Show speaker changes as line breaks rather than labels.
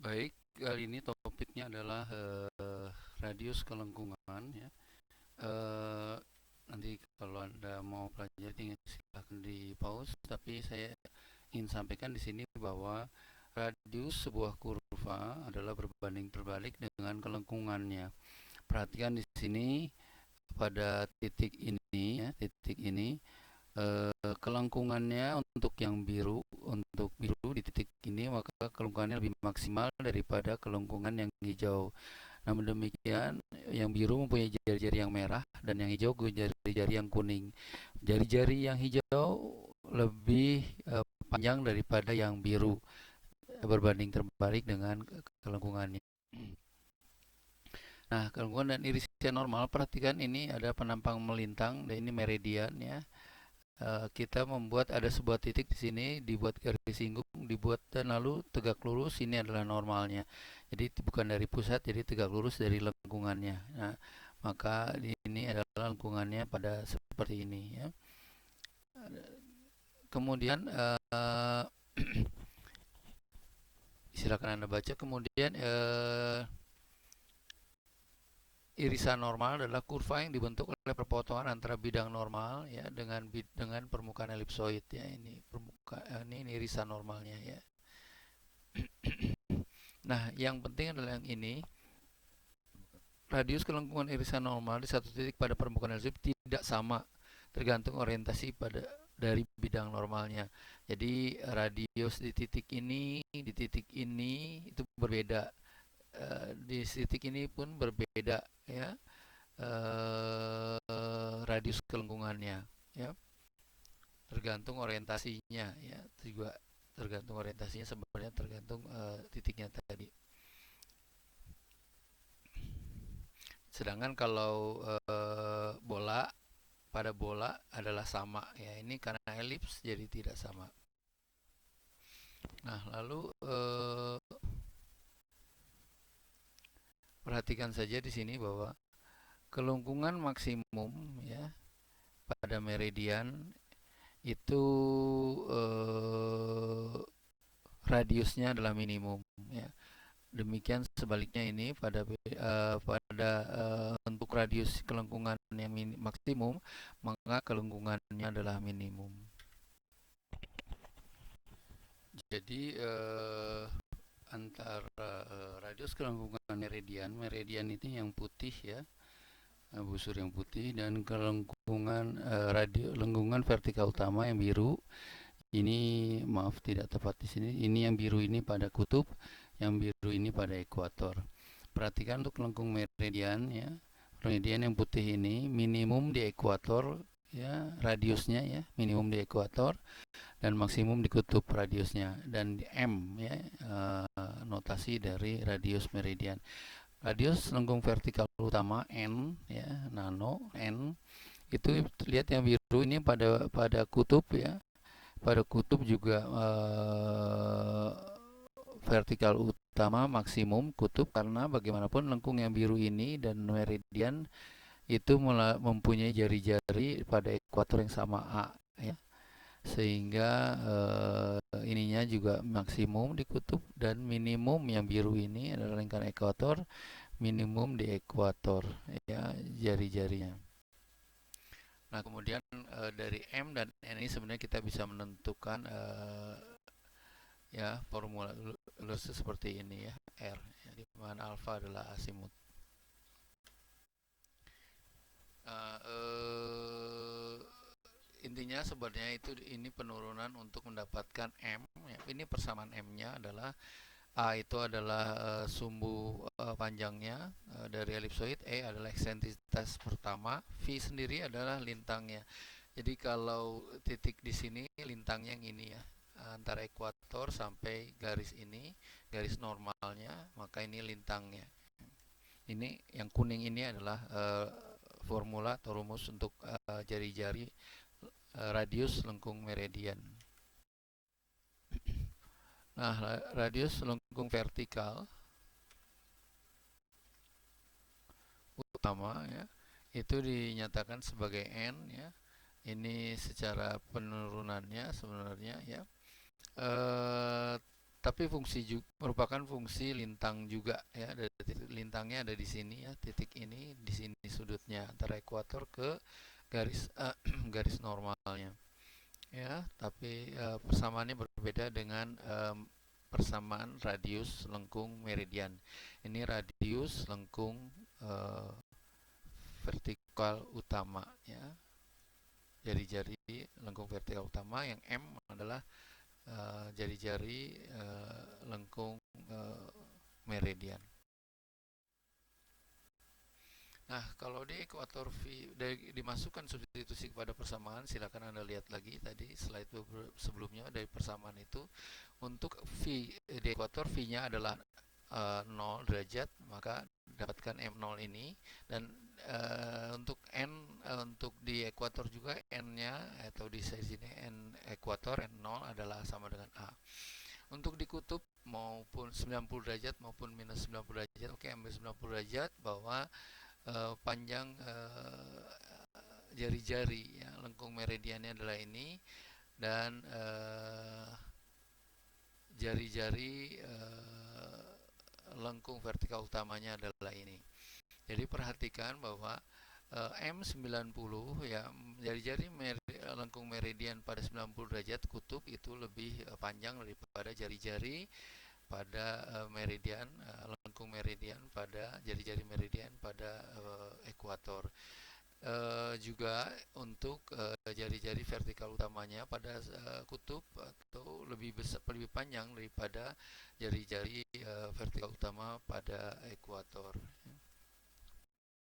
Baik, kali ini topiknya adalah radius kelengkungan ya. Eh, Nanti kalau Anda mau pelajari silahkan di pause, tapi saya ingin sampaikan di sini bahwa radius sebuah kurva adalah berbanding terbalik dengan kelengkungannya. Perhatikan di sini pada titik ini ya, titik ini kelengkungannya untuk biru di titik ini, maka kelengkungannya lebih maksimal daripada kelengkungan yang hijau. Namun demikian, yang biru mempunyai jari-jari yang merah dan yang hijau jari-jari yang kuning. Jari-jari yang hijau lebih panjang daripada yang biru, berbanding terbalik dengan kelengkungannya. Nah, kelengkungan dan irisan normal, perhatikan ini ada penampang melintang dan ini meridian ya. Kita membuat ada sebuah titik di sini, dibuat garis singgung, dibuat dan lalu tegak lurus. Ini adalah normalnya. Jadi bukan dari pusat, jadi tegak lurus dari lengkungannya. Nah, maka ini adalah lengkungannya pada seperti ini ya. Kemudian silakan Anda baca. Kemudian irisan normal adalah kurva yang dibentuk oleh perpotongan antara bidang normal ya dengan permukaan elipsoid ya. Ini irisan normalnya ya. Nah, yang penting adalah yang ini. Radius kelengkungan irisan normal di satu titik pada permukaan elipsoid tidak sama, tergantung orientasi dari bidang normalnya. Jadi radius di titik ini itu berbeda. Di titik ini pun berbeda ya. Radius kelengkungannya ya, tergantung orientasinya ya, juga tergantung orientasinya, sebenarnya tergantung titiknya tadi. Sedangkan kalau pada bola adalah sama ya, ini karena elips jadi tidak sama. Nah, lalu perhatikan saja di sini bahwa kelengkungan maksimum ya pada meridian itu radiusnya adalah minimum ya. Demikian sebaliknya ini untuk radius kelengkungan yang maksimum, maka kelengkungannya adalah minimum. Jadi antara radius kelengkungan meridian itu yang putih ya, busur yang putih, dan kelengkungan lengkungan vertikal utama yang biru. Ini maaf tidak tepat di sini. Ini yang biru ini pada kutub, yang biru ini pada ekuator. Perhatikan untuk lengkung meridian ya. Meridian yang putih ini minimum di ekuator ya, radiusnya ya, minimum di ekuator dan maksimum di kutub radiusnya, dan di M ya, notasi dari radius meridian. Radius lengkung vertikal utama N ya, nano N, itu lihat yang biru ini pada kutub ya, pada kutub juga vertikal utama maksimum kutub, karena bagaimanapun lengkung yang biru ini dan meridian itu mempunyai jari-jari pada ekuator yang sama A ya, sehingga ininya juga maksimum di kutub, dan minimum yang biru ini adalah lingkaran ekuator, minimum di ekuator ya jari-jarinya. Nah, kemudian dari M dan N ini sebenarnya kita bisa menentukan ya formula lulus seperti ini ya, R ya, di mana alfa adalah asimut. Nah, intinya sebenarnya ini penurunan untuk mendapatkan M ya. Ini persamaan M-nya adalah A itu adalah sumbu panjangnya dari elipsoid, E adalah eksentrisitas pertama, V sendiri adalah lintangnya. Jadi kalau titik di sini lintangnya yang ini ya, antara ekuator sampai garis ini, garis normalnya, maka ini lintangnya. Ini yang kuning ini adalah formula atau rumus untuk jari-jari radius lengkung meridian. Nah, radius lengkung vertikal utama ya, itu dinyatakan sebagai N ya. Ini secara penurunannya sebenarnya ya. tapi merupakan fungsi lintang juga ya. Ada lintangnya ada di sini ya, titik ini di sini sudutnya antara ekuator ke garis garis normalnya ya. Tapi persamaannya berbeda dengan persamaan radius lengkung meridian. Ini radius lengkung eh, vertikal utama ya, jari-jari lengkung vertikal utama. Yang M adalah jari-jari lengkung meridian. Nah, kalau di ekuator V dimasukkan substitusi kepada persamaan, silakan Anda lihat lagi tadi slide sebelumnya dari persamaan itu. Untuk V di ekuator, V-nya adalah 0 derajat, maka dapatkan M0 ini. Dan untuk N, untuk di ekuator juga N-nya atau di sini N ekuator N0 adalah sama dengan A. Untuk di kutub maupun 90 derajat maupun minus 90 derajat, oke, ambil 90 derajat bahwa panjang jari-jari ya, lengkung meridiannya adalah ini, dan jari-jari lengkung vertikal utamanya adalah ini. Jadi perhatikan bahwa M90 ya, jari-jari lengkung meridian pada 90 derajat kutub itu lebih panjang daripada jari-jari pada meridian lengkung meridian pada jari-jari meridian pada ekuator. Juga untuk jari-jari vertikal utamanya pada kutub atau lebih besar, lebih panjang daripada jari-jari vertikal utama pada ekuator.